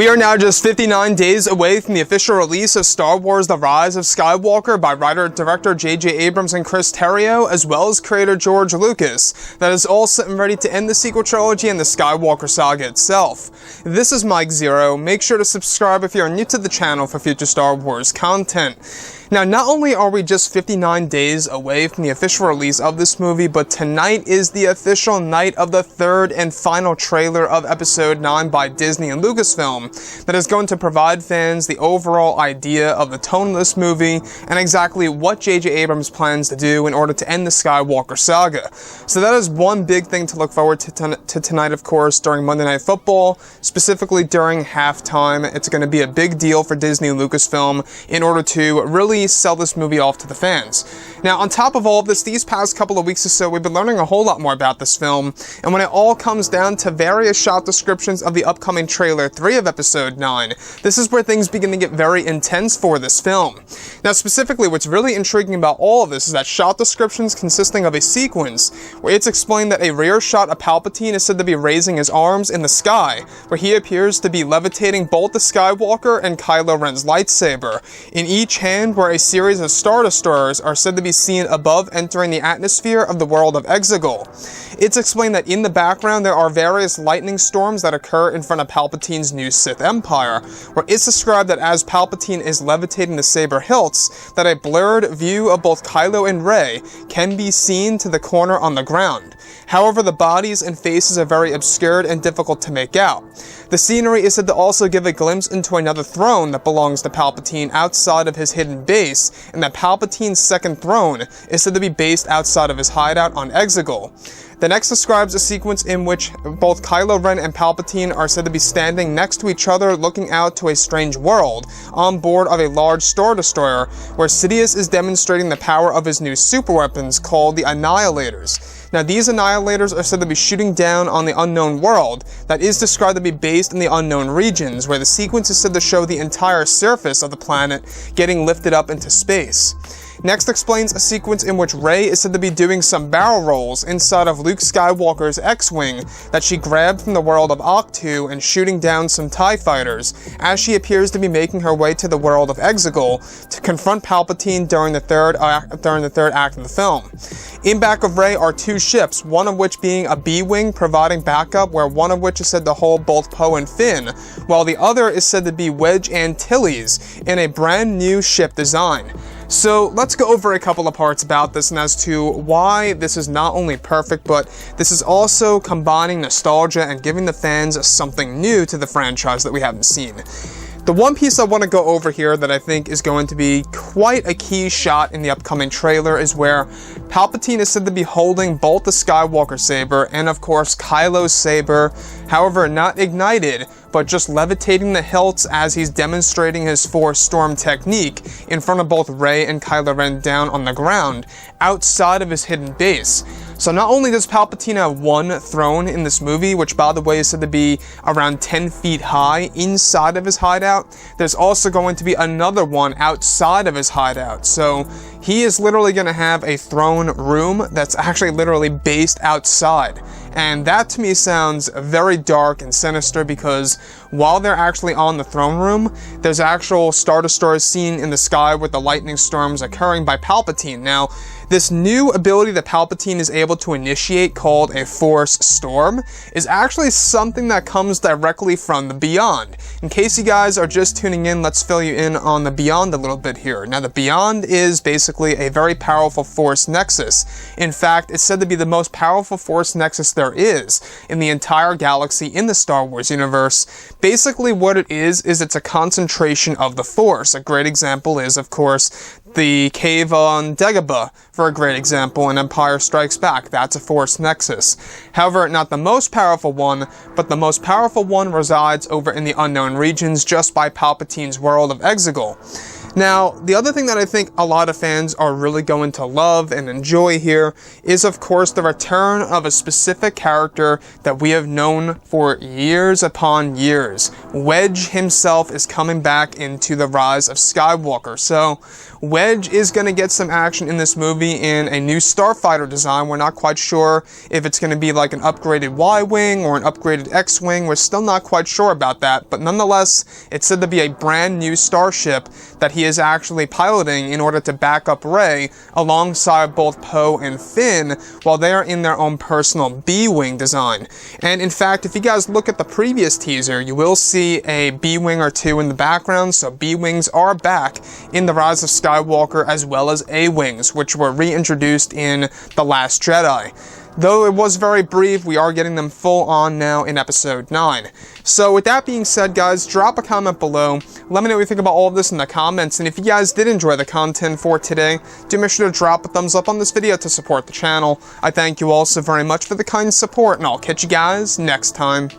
We are now just 59 days away from the official release of Star Wars The Rise of Skywalker by writer-director J.J. Abrams and Chris Terrio, as well as creator George Lucas. That is all set and ready to end the sequel trilogy and the Skywalker saga itself. This is Mike Zero. Make sure to subscribe if you are new to the channel for future Star Wars content. Now, not only are we just 59 days away from the official release of this movie, but tonight is the official night of the third and final trailer of Episode 9 by Disney and Lucasfilm that is going to provide fans the overall idea of the tone of this movie and exactly what J.J. Abrams plans to do in order to end the Skywalker saga. So that is one big thing to look forward to tonight, of course, during Monday Night Football, specifically during halftime. It's going to be a big deal for Disney and Lucasfilm in order to really sell this movie off to the fans. Now, on top of all of this, these past couple of weeks or so, we've been learning a whole lot more about this film, and when it all comes down to various shot descriptions of the upcoming trailer 3 of Episode 9, this is where things begin to get very intense for this film. Now, specifically, what's really intriguing about all of this is that shot descriptions consisting of a sequence where it's explained that a rear shot of Palpatine is said to be raising his arms in the sky, where he appears to be levitating both the Skywalker and Kylo Ren's lightsaber, in each hand where a series of Star Destroyers are said to be seen above entering the atmosphere of the world of Exegol. It's explained that in the background there are various lightning storms that occur in front of Palpatine's new Sith Empire, where it's described that as Palpatine is levitating the saber hilts, that a blurred view of both Kylo and Rey can be seen to the corner on the ground. However, the bodies and faces are very obscured and difficult to make out. The scenery is said to also give a glimpse into another throne that belongs to Palpatine outside of his hidden base, and that Palpatine's second throne is said to be based outside of his hideout on Exegol. The next describes a sequence in which both Kylo Ren and Palpatine are said to be standing next to each other looking out to a strange world on board of a large Star Destroyer, where Sidious is demonstrating the power of his new superweapons called the Annihilators. Now, these Annihilators are said to be shooting down on the unknown world that is described to be based in the unknown regions, where the sequence is said to show the entire surface of the planet getting lifted up into space. Next explains a sequence in which Rey is said to be doing some barrel rolls inside of Luke Skywalker's X-Wing that she grabbed from the world of Octu and shooting down some TIE fighters, as she appears to be making her way to the world of Exegol to confront Palpatine during the third act of the film. In back of Rey are two ships, one of which being a B-Wing providing backup, where one of which is said to hold both Poe and Finn, while the other is said to be Wedge Antilles in a brand new ship design. So let's go over a couple of parts about this and as to why this is not only perfect, but this is also combining nostalgia and giving the fans something new to the franchise that we haven't seen. The one piece I want to go over here that I think is going to be quite a key shot in the upcoming trailer is where Palpatine is said to be holding both the Skywalker saber and, of course, Kylo's saber, however, not ignited, but just levitating the hilts as he's demonstrating his Force Storm technique in front of both Rey and Kylo Ren down on the ground, outside of his hidden base. So not only does Palpatine have one throne in this movie, which by the way is said to be around 10 feet high inside of his hideout, there's also going to be another one outside of his hideout. So he is literally going to have a throne room that's actually literally based outside. And that to me sounds very dark and sinister, because while they're actually on the throne room, there's actual Star Destroyers seen in the sky with the lightning storms occurring by Palpatine. Now, this new ability that Palpatine is able to initiate, called a Force Storm, is actually something that comes directly from the Beyond. In case you guys are just tuning in, let's fill you in on the Beyond a little bit here. Now, the Beyond is basically a very powerful Force Nexus. In fact, it's said to be the most powerful Force Nexus there is in the entire galaxy in the Star Wars universe. Basically, what it is it's a concentration of the Force. A great example is, of course, the cave on Dagobah, for a great example, in Empire Strikes Back. That's a Force Nexus. However, not the most powerful one, but the most powerful one resides over in the unknown regions just by Palpatine's world of Exegol. Now, the other thing that I think a lot of fans are really going to love and enjoy here is, of course, the return of a specific character that we have known for years upon years. Wedge himself is coming back into The Rise of Skywalker. So, Wedge is going to get some action in this movie in a new starfighter design. We're not quite sure if it's going to be like an upgraded Y-Wing or an upgraded X-Wing. We're still not quite sure about that, but nonetheless, it's said to be a brand new starship that he is actually piloting in order to back up Rey alongside both Poe and Finn while they are in their own personal B-Wing design. And in fact, if you guys look at the previous teaser, you will see a B-Wing or two in the background, so B-Wings are back in The Rise of Skywalker as well as A-Wings, which were reintroduced in The Last Jedi. Though it was very brief, we are getting them full on now in Episode 9. So with that being said, guys, drop a comment below. Let me know what you think about all of this in the comments, and if you guys did enjoy the content for today, do make sure to drop a thumbs up on this video to support the channel. I thank you all so very much for the kind support, and I'll catch you guys next time.